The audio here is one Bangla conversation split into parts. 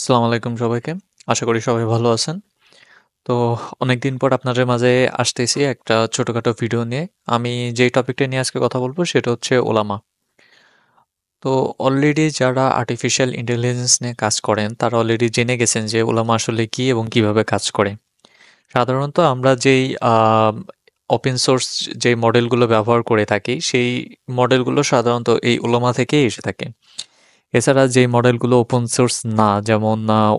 আসসালামু আলাইকুম সবাইকে। আশা করি সবাই ভালো আছেন। তো অনেকদিন পর আপনাদের মাঝে আসতেছি একটা ছোটখাটো ভিডিও নিয়ে। আমি যেই টপিকটা নিয়ে আজকে কথা বলবো সেটা হচ্ছে ওলামা। তো অলরেডি যারা আর্টিফিশিয়াল ইন্টেলিজেন্স নিয়ে কাজ করেন তারা অলরেডি জেনে গেছেন যে ওলামা আসলে কি এবং কিভাবে কাজ করে। সাধারণত আমরা যেই ওপেন সোর্স যে মডেলগুলো ব্যবহার করে থাকি সেই মডেলগুলো সাধারণত এই ওলামা থেকেই এসে থাকে। এছাড়া যেই মডেলগুলো ওপেন সোর্স না, যেমন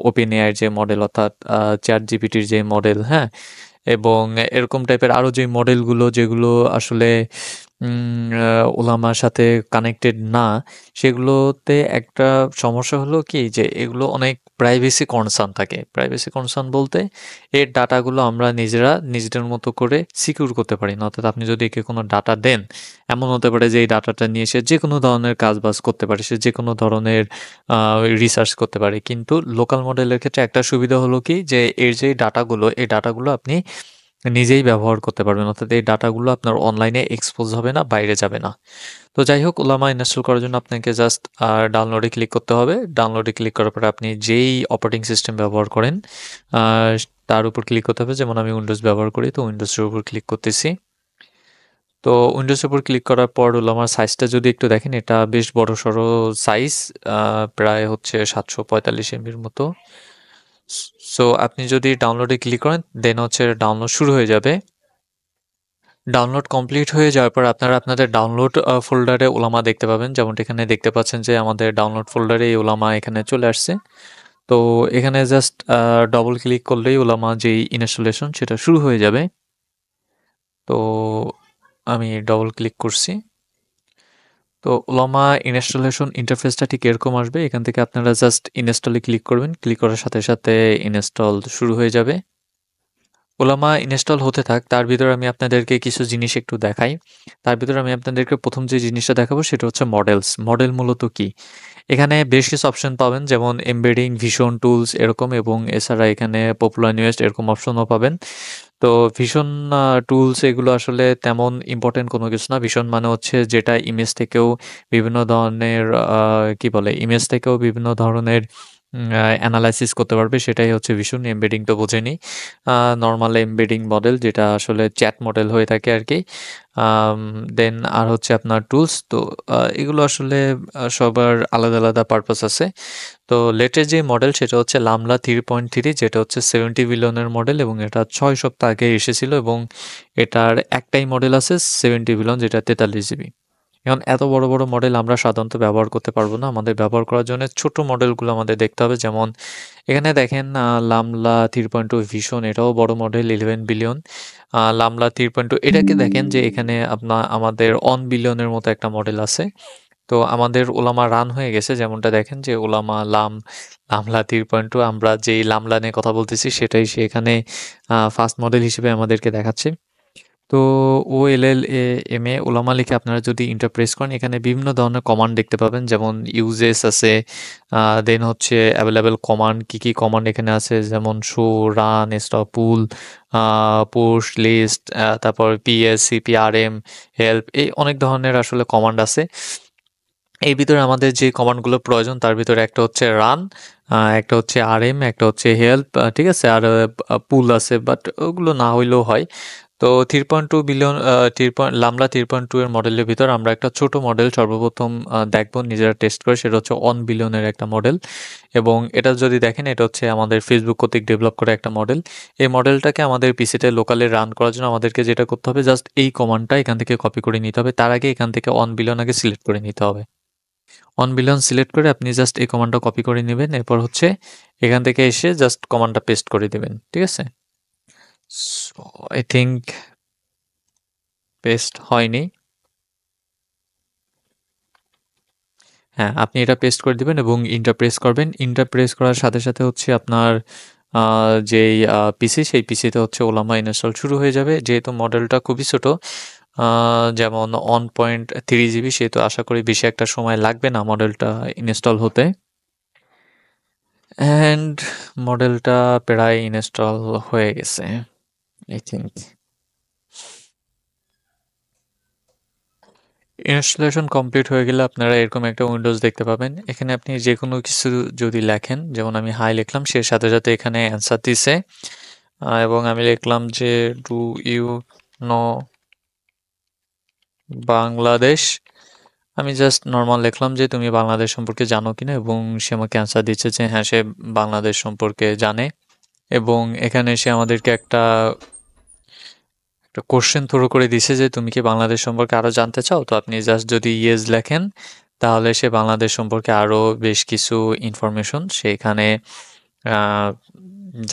ওপেন এআই যে মডেল অর্থাৎ চ্যাট জিপিটির যে মডেল, হ্যাঁ, এবং এরকম টাইপের আরও যে মডেলগুলো যেগুলো আসলে ওলামার সাথে কানেক্টেড না, সেগুলোতে একটা সমস্যা হলো কি যে এগুলো অনেক প্রাইভেসি কনসার্ন থাকে। প্রাইভেসি কনসার্ন বলতে এর ডাটাগুলো আমরা নিজেরা নিজেদের মতো করে সিকিউর করতে পারি না। অর্থাৎ আপনি যদি একে কোনো ডাটা দেন, এমন হতে পারে যে এই ডাটাটা নিয়ে সে যে কোনো ধরনের কাজবাজ করতে পারে, সে যে কোনো ধরনের রিসার্চ করতে পারে। কিন্তু লোকাল মডেলের ক্ষেত্রে একটা সুবিধা হলো কি যে এর যে ডাটাগুলো, এই ডাটাগুলো আপনি নিজেই ব্যবহার করতে পারবেন। অর্থাৎ এই ডাটাগুলো আপনার অনলাইনে এক্সপোজ হবে না, বাইরে যাবে না। তো যাই হোক, ওলামা ইনস্টল করার জন্য আপনাকে জাস্ট ডাউনলোডে ক্লিক করতে হবে। ডাউনলোডে ক্লিক করার পরে আপনি যেই অপারেটিং সিস্টেম ব্যবহার করেন আহ, তার উপর ক্লিক করতে হবে। যেমন আমি উইন্ডোজ ব্যবহার করি, তো উইন্ডোজের উপর ক্লিক করতেছি। তো উইন্ডোজের উপর ক্লিক করার পর হলো আমার সাইজটা যদি একটু দেখেন, এটা বেশ বড় সড়ো সাইজ, প্রায় হচ্ছে 745 MBর মতো। সো আপনি যদি ডাউনলোডে ক্লিক করেন দেন হচ্ছে ডাউনলোড শুরু হয়ে যাবে। ডাউনলোড কমপ্লিট হয়ে যাওয়ার পর আপনারা আপনাদের ডাউনলোড ফোল্ডারে ওলামা দেখতে পাবেন। যেমনটা এখানে দেখতে পাচ্ছেন যে আমাদের ডাউনলোড ফোল্ডারে এই ওলামা এখানে চলে আসছে। তো এখানে জাস্ট ডবল ক্লিক করলেই ওলামা যেই ইনস্টলেশন সেটা শুরু হয়ে যাবে। তো আমি ডবল ক্লিক করছি। তো ওলামা ইনস্টলেশন ইন্টারফেসটা ঠিক এরকম আসবে। এখান থেকে আপনারা জাস্ট ইনস্টলে ক্লিক করবেন। ক্লিক করার সাথে সাথে ইনস্টল শুরু হয়ে যাবে। ওলামা ইনস্টল হতে থাক, তার ভিতরে আমি আপনাদেরকে কিছু জিনিস একটু দেখাই। তার ভিতরে আমি আপনাদেরকে প্রথম যে জিনিসটা দেখাবো সেটা হচ্ছে মডেলস। মডেল মূলত কি? এখানে বেশ কিছু অপশন পাবেন, যেমন এমবেডিং, ভিশন টুলস এরকম, এবং এছাড়া এখানে পপুলার নিউয়েস্ট এরকম অপশনও পাবেন। তো ভীষণ টুলস এগুলো আসলে তেমন ইম্পর্টেন্ট কোনো কিছু না। ভীষণ মানে হচ্ছে যেটা ইমেজ থেকেও বিভিন্ন ধরনের কি বলে, ইমেজ থেকেও বিভিন্ন ধরনের অ্যানালাইসিস করতে পারবে, সেটাই হচ্ছে ভীষণ। এমবেডিং তো বোঝেনি, নর্মাল এমবেডিং মডেল যেটা আসলে চ্যাট মডেল হয়ে থাকে আর কি। দেন আর হচ্ছে আপনার টুলস। তো এগুলো আসলে সবার আলাদা আলাদা পারপাস আছে। তো লেটেস্ট যে মডেল সেটা হচ্ছে লামলা 3.3, যেটা হচ্ছে 70 বিলিয়নের মডেল, এবং এটা 6 সপ্তাহ আগে এসেছিল, এবং এটার একটাই মডেল আছে 70 বিলিয়ন, যেটা 43 জিবি। এখন এত বড় বড় মডেল আমরা সাধারণত ব্যবহার করতে পারবো না। আমাদের ব্যবহার করার জন্য ছোট মডেলগুলো আমাদের দেখতে হবে। যেমন এখানে দেখেন লামলা 3.2 ভিশন, এটাও বড় মডেল, 11 বিলিয়ন। লামলা 3.2 এটাকে দেখেন যে এখানে আমাদের 1 বিলিয়নের মতো একটা মডেল আছে। তো আমাদের ওলামা রান হয়ে গেছে, যেমনটা দেখেন যে ওলামা লামলা 3.2, আমরা যেই লামলা নিয়ে কথা বলতেছি সেটাই সে এখানে ফার্স্ট মডেল হিসেবে আমাদেরকে দেখাচ্ছে। তো OLLAM এ ওলামা লিখে আপনারা যদি ইন্টার প্রেস করেন, এখানে বিভিন্ন ধরনের কমান্ড দেখতে পাবেন। যেমন ইউজেস আছে, দেন হচ্ছে অ্যাভেলেবেল কমান্ড, কি কি কমান্ড এখানে আছে, যেমন শো, রান, স্টপ, পুল, পুশ, লিস্ট, তারপর পিএস, সিপিআরএম, হেল্প, এই অনেক ধরনের আসলে কমান্ড আছে। এর ভিতরে আমাদের যে কমান্ডগুলো প্রয়োজন তার ভিতরে একটা হচ্ছে রান, একটা হচ্ছে আরএম, একটা হচ্ছে হেল্প, ঠিক আছে, আর পুল আছে, বাট ওগুলো না হইলেও হয়। তো 3.2 বিলিয়ন লামলা 3.2 এর মডেলের ভিতর আমরা একটা ছোট মডেল সর্বপ্রথম দেখবো নিজেরা টেস্ট করে, সেটা হচ্ছে 1 বিলিয়নের একটা মডেল। এবং এটা যদি দেখেন, এটা হচ্ছে আমাদের ফেসবুক কর্তৃক ডেভেলপ করা একটা মডেল। এই মডেলটাকে আমাদের পিসিতে লোকালে রান করার জন্য আমাদেরকে যেটা করতে হবে, জাস্ট এই কমান্ডটা এখান থেকে কপি করে নিতে হবে। তার আগে এখান থেকে 1 বিলিয়ন আগে সিলেক্ট করে নিতে হবে। 1 বিলিয়ন সিলেক্ট করে আপনি জাস্ট এই কমান্ডটা কপি করে নেবেন। এরপর হচ্ছে এখান থেকে এসে জাস্ট কমান্ডটা পেস্ট করে দিবেন, ঠিক আছে। সো আই থিঙ্ক পেস্ট হয়নি। হ্যাঁ, আপনি এটা পেস্ট করে দিবেন এবং ইন্টার প্রেস করবেন। ইন্টার প্রেস করার সাথে সাথে হচ্ছে আপনার যেই পিসি, সেই পিসিতে হচ্ছে ওলামা ইনস্টল শুরু হয়ে যাবে। যেহেতু মডেলটা খুবই ছোট, যেমন 1.3 জিবি, সেহেতু আশা করি বেশি একটা সময় লাগবে না মডেলটা ইনস্টল হতে। অ্যান্ড মডেলটা প্রায় ইনস্টল হয়ে গেছে, আই থিঙ্ক। ইনস্টলেশন কমপ্লিট হয়ে গেলে আপনারা এরকম একটা উইন্ডোজ দেখতে পাবেন। এখানে আপনি যে কোনো কিছু যদি লেখেন, যেমন আমি হাই লিখলাম, সে সাথে সাথে এখানে অ্যান্সার দিছে। এবং আমি লিখলাম যে ডু ইউ নো বাংলাদেশ। আমি জাস্ট নর্মাল লিখলাম যে তুমি বাংলাদেশ সম্পর্কে জানো কিনা, এবং সে আমাকে অ্যান্সার দিচ্ছে যে হ্যাঁ, সে বাংলাদেশ সম্পর্কে জানে। এবং এখানে সে আমাদেরকে একটা কোশ্চেন থ্রো করে দিছে যে তুমি কি বাংলাদেশ সম্পর্কে আরো জানতে চাও? তো আপনি জাস্ট যদি ইয়েস লেখেন, তাহলে সে বাংলাদেশ সম্পর্কে আরো বেশ কিছু ইনফরমেশন সেখানে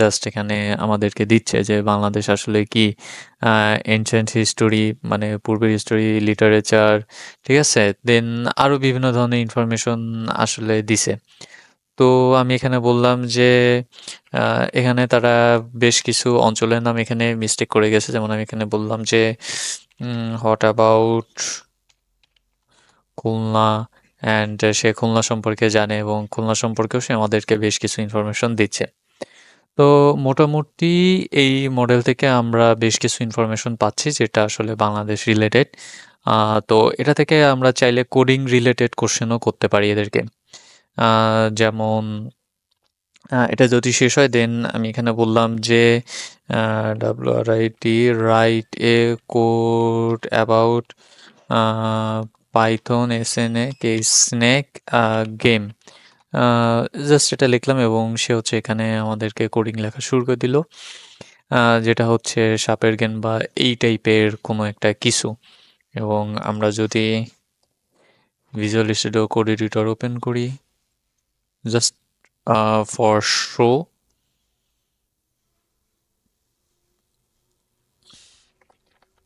জাস্ট এখানে আমাদেরকে দিচ্ছে যে বাংলাদেশ আসলে কি, এনশিয়েন্ট হিস্টোরি মানে পূর্বের হিস্টোরি, লিটারেচার, ঠিক আছে, দেন আরো বিভিন্ন ধরনের ইনফরমেশন আসলে দিছে। তো আমি এখানে বললাম যে এখানে তারা বেশ কিছু অঞ্চলের নাম এখানে মিস্টেক করে গেছে। যেমন আমি এখানে বললাম যে হোয়াট অ্যাবাউট খুলনা, অ্যান্ড সে খুলনা সম্পর্কে জানে এবং খুলনা সম্পর্কেও সে আমাদেরকে বেশ কিছু ইনফরমেশন দিচ্ছে। তো মোটামুটি এই মডেল থেকে আমরা বেশ কিছু ইনফরমেশন পাচ্ছি যেটা আসলে বাংলাদেশ রিলেটেড। তো এটা থেকে আমরা চাইলে কোডিং রিলেটেড কোশ্চেনও করতে পারি এদেরকে। যেমন এটা যদি শেষ হয়, দেন আমি এখানে বললাম যে WRIT write a code about Python SNAK snake game. Just এটা লিখলাম এবং সে হচ্ছে এখানে আমাদেরকে কোডিং লেখা শুরু করে দিল, যেটা হচ্ছে সাপের গেম বা এই টাইপের কোনো একটা কিছু। এবং আমরা যদি Visual Studio Code editor open করি just for show,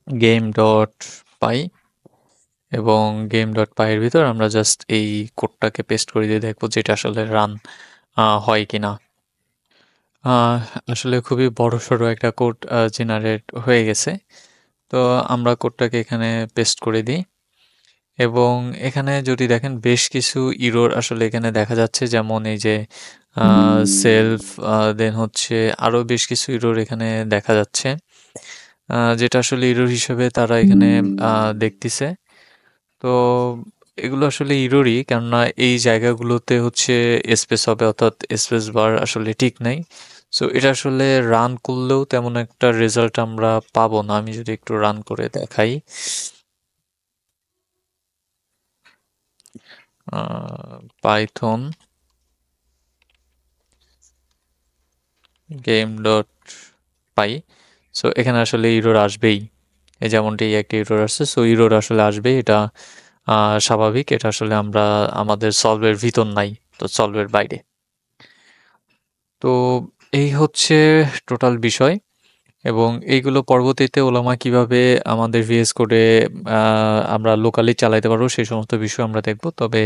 game dot py, এবং গেম ডট পাইয়ের ভিতর আমরা জাস্ট এই কোডটাকে পেস্ট করে দিয়ে দেখবো যেটা আসলে রান হয় কিনা। আসলে খুবই বড়সড় একটা কোড জেনারেট হয়ে গেছে। তো আমরা কোডটাকে এখানে পেস্ট করে দিই, এবং এখানে যদি দেখেন বেশ কিছু ইরর আসলে এখানে দেখা যাচ্ছে, যেমন এই যে সেলফ, দেন হচ্ছে আরো বেশ কিছু ইরর এখানে দেখা যাচ্ছে, যেটা আসলে ইরর হিসেবে তারা এখানে দেখতেছে। তো এগুলো আসলে ইররই, কেননা এই জায়গাগুলোতে হচ্ছে স্পেস হবে, অর্থাৎ স্পেস বার আসলে ঠিক নাই। সো এটা আসলে রান করলেও তেমন একটা রেজাল্ট আমরা পাবো না। আমি যদি একটু রান করে দেখাই, পাইথন গেম ডট পাই, সো এখানে আসলে ইরর আসবেই। এই যেমনটি একটা ইরর আসছে, সো ইরর আসলে আসবেই, এটা স্বাভাবিক। এটা আসলে আমরা আমাদের সলভের ভিতর নাই, তো সলভের বাইরে। তো এই হচ্ছে টোটাল বিষয়, এবং এইগুলো পরবর্তীতে ওলামা কিভাবে আমাদের ভিএস কোডে আমরা লোকালি চালাইতে পারবো সেই সমস্ত বিষয় আমরা দেখব। তবে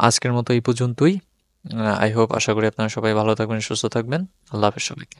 আজকের মতো এই পর্যন্তই। আই হোপ, আশা করি আপনারা সবাই ভালো থাকবেন, সুস্থ থাকবেন। আল্লাহ হাফেজ সবাইকে।